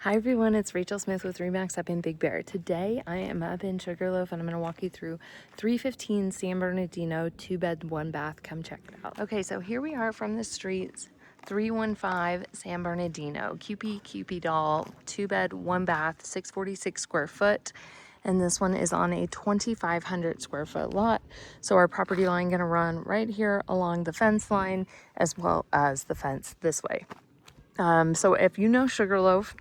Hi everyone, it's Rachel Smith with Remax up in Big Bear. Today I am up in Sugarloaf and I'm going to walk you through 315 San Bernardino, 2-bed, 1-bath. Come check it out. Okay, so here we are from the streets, 315 San Bernardino. Cupid doll, 2-bed, 1-bath, 646 square foot. And this one is on a 2,500 square foot lot. So our property line going to run right here along the fence line as well as the fence this way. So if you know Sugarloaf,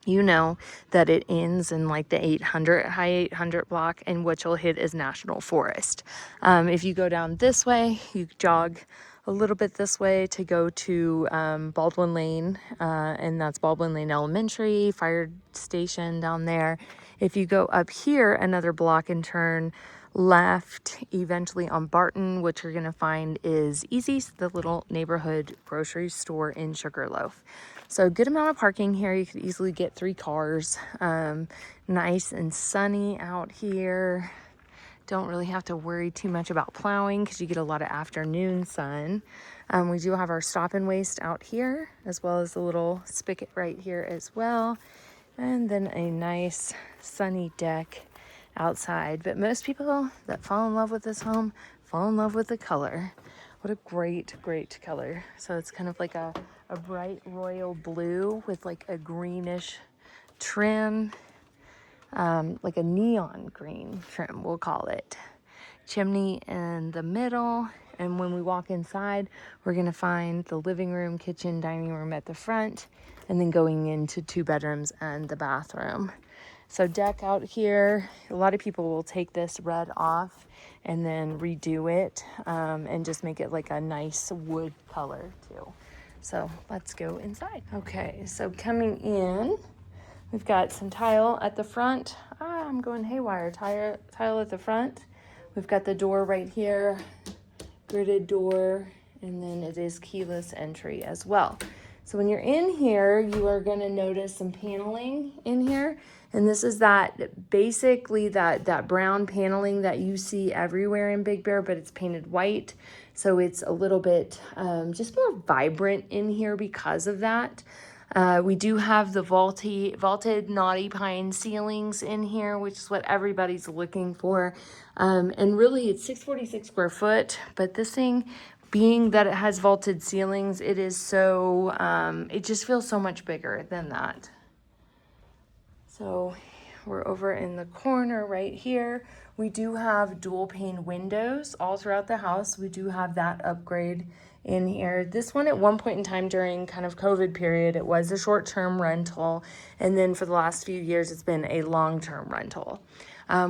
you know that it ends in like the high 800 block, and what you'll hit is National Forest. If you go down this way, you jog a little bit this way to go to Baldwin Lane, and that's Baldwin Lane Elementary, fire station down there. If you go up here another block and turn left, eventually on Barton, what you're gonna find is Easy's, the little neighborhood grocery store in Sugarloaf. So good amount of parking here. You could easily get 3 cars. Nice and sunny out here. Don't really have to worry too much about plowing because you get a lot of afternoon sun. We do have our stop and waste out here, as well as a little spigot right here as well. And then a nice sunny deck outside. But most people that fall in love with this home fall in love with the color. What a great, great color. So it's kind of like a bright royal blue with like a greenish trim, like a neon green trim, we'll call it. Chimney in the middle. And when we walk inside, we're gonna find the living room, kitchen, dining room at the front, and then going into 2 bedrooms and the bathroom. So deck out here, a lot of people will take this red off and then redo it and just make it like a nice wood color too. So let's go inside. Okay, so coming in, we've got some tile at the front. I'm going haywire. Tile at the front. We've got the door right here, gridded door, and then it is keyless entry as well. So when you're in here, you are going to notice some paneling in here. And this is basically that brown paneling that you see everywhere in Big Bear, but it's painted white. So it's a little bit just more vibrant in here because of that. We do have the vaulted knotty pine ceilings in here, which is what everybody's looking for. And really it's 646 square foot, but this thing, being that it has vaulted ceilings, it is so, it just feels so much bigger than that. So we're over in the corner right here. We do have dual pane windows all throughout the house. We do have that upgrade in here. This one at one point in time during kind of COVID period, it was a short-term rental. And then for the last few years, it's been a long-term rental.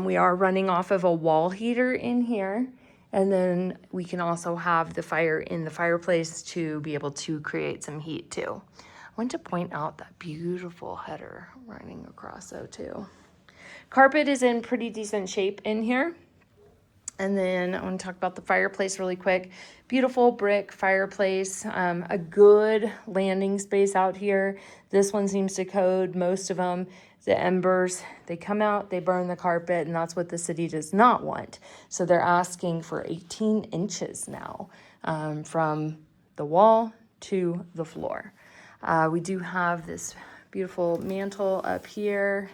We are running off of a wall heater in here. And then we can also have the fire in the fireplace to be able to create some heat too. I want to point out that beautiful header running across though too. Carpet is in pretty decent shape in here. And then I want to talk about the fireplace really quick. Beautiful brick fireplace, a good landing space out here. This one seems to code most of them. The embers, they come out, they burn the carpet, and that's what the city does not want. So they're asking for 18 inches now from the wall to the floor. We do have this beautiful mantle up here,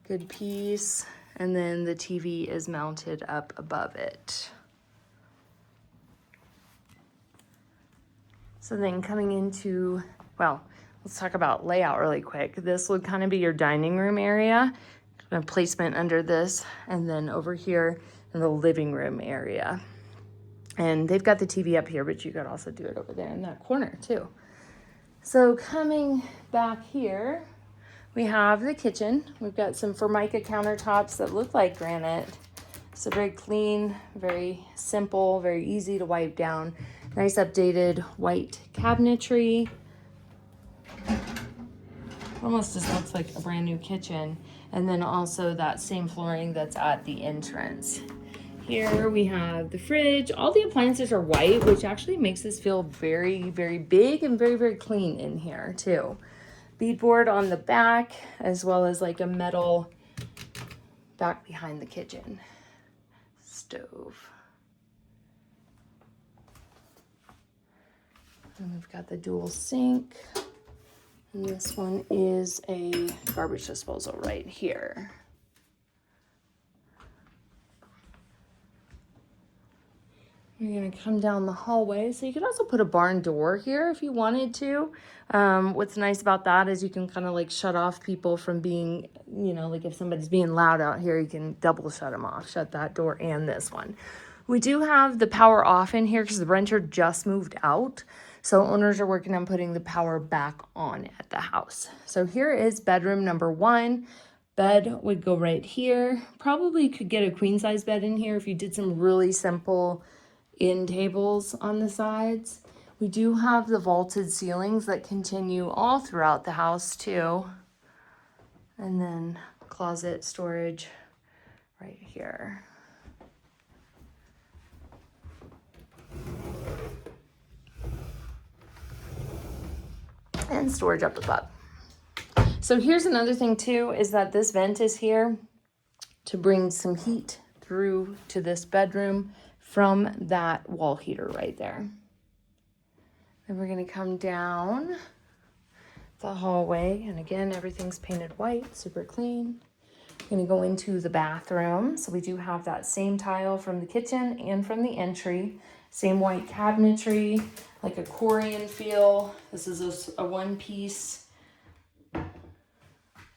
good piece, and then the TV is mounted up above it. So then coming into, well, let's talk about layout really quick. This would kind of be your dining room area, a placement under this, and then over here in the living room area. And they've got the TV up here, but you could also do it over there in that corner too. So coming back here, we have the kitchen. We've got some Formica countertops that look like granite. So very clean, very simple, very easy to wipe down. Nice updated white cabinetry. Almost just looks like a brand new kitchen. And then also that same flooring that's at the entrance. Here we have the fridge. All the appliances are white, which actually makes this feel very, very big and very, very clean in here too. Beadboard on the back, as well as like a metal back behind the kitchen. Stove. And we've got the dual sink. And this one is a garbage disposal right here. You're gonna come down the hallway. So you could also put a barn door here if you wanted to. What's nice about that is you can kind of like shut off people from being, you know, like if somebody's being loud out here, you can double shut them off, shut that door and this one. We do have the power off in here because the renter just moved out. So owners are working on putting the power back on at the house. So here is bedroom number 1. Bed would go right here. Probably could get a queen size bed in here if you did some really simple end tables on the sides. We do have the vaulted ceilings that continue all throughout the house too. And then closet storage right here. And storage up above. So here's another thing too, is that this vent is here to bring some heat through to this bedroom from that wall heater right there. Then we're gonna come down the hallway, and again, everything's painted white, super clean. We're gonna go into the bathroom. So we do have that same tile from the kitchen and from the entry. Same white cabinetry, like a Korean feel. This is a one-piece,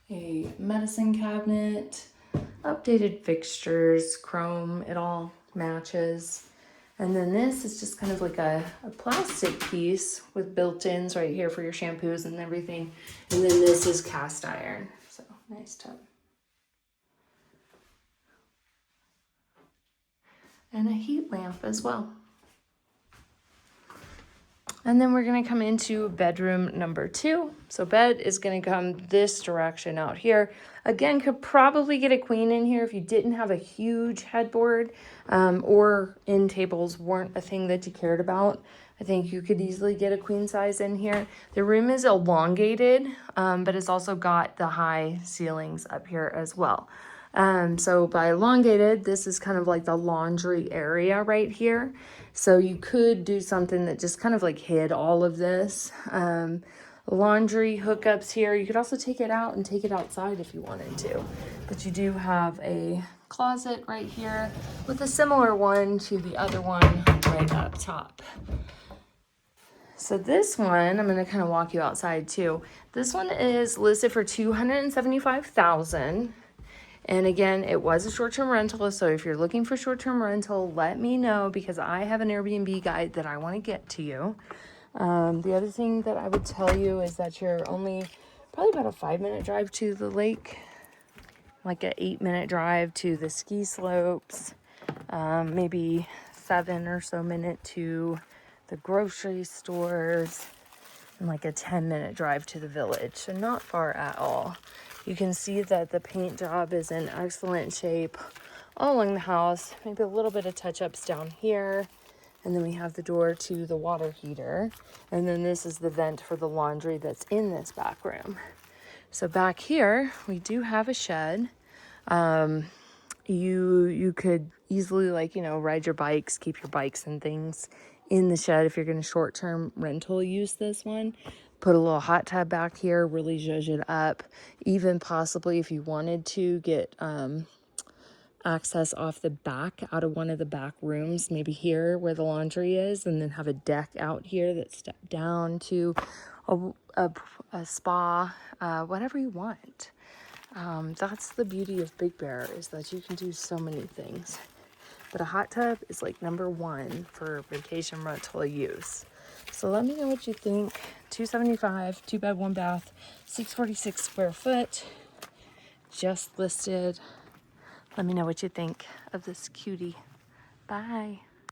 a medicine cabinet, updated fixtures, chrome, it all matches. And then this is just kind of like a plastic piece with built-ins right here for your shampoos and everything. And then this is cast iron, so nice tub. And a heat lamp as well. And then we're gonna come into bedroom number 2. So bed is gonna come this direction out here. Again, could probably get a queen in here if you didn't have a huge headboard, or end tables weren't a thing that you cared about. I think you could easily get a queen size in here. The room is elongated, but it's also got the high ceilings up here as well. So by elongated, this is kind of like the laundry area right here. So you could do something that just kind of like hid all of this. Laundry hookups here. You could also take it out and take it outside if you wanted to. But you do have a closet right here with a similar one to the other one right up top. So this one, I'm going to kind of walk you outside too. This one is listed for $275,000. And again, it was a short-term rental, so if you're looking for short-term rental, let me know because I have an Airbnb guide that I want to get to you. The other thing that I would tell you is that you're only probably about a 5-minute drive to the lake, like an 8-minute drive to the ski slopes, maybe 7 or so minute to the grocery stores, and like a 10-minute drive to the village, so not far at all. You can see that the paint job is in excellent shape all along the house, maybe a little bit of touch-ups down here. And then we have the door to the water heater. And then this is the vent for the laundry that's in this back room. So back here, we do have a shed. You could easily, like, you know, ride your bikes, keep your bikes and things in the shed if you're going to short-term rental use this one. Put a little hot tub back here, really zhuzh it up. Even possibly if you wanted to get access off the back out of one of the back rooms, maybe here where the laundry is, and then have a deck out here that step down to a spa, whatever you want. That's the beauty of Big Bear, is that you can do so many things. But a hot tub is like number 1 for vacation rental use. So let me know what you think. $275, 2-bed, 1-bath, 646 square foot, just listed. Let me know what you think of this cutie. Bye.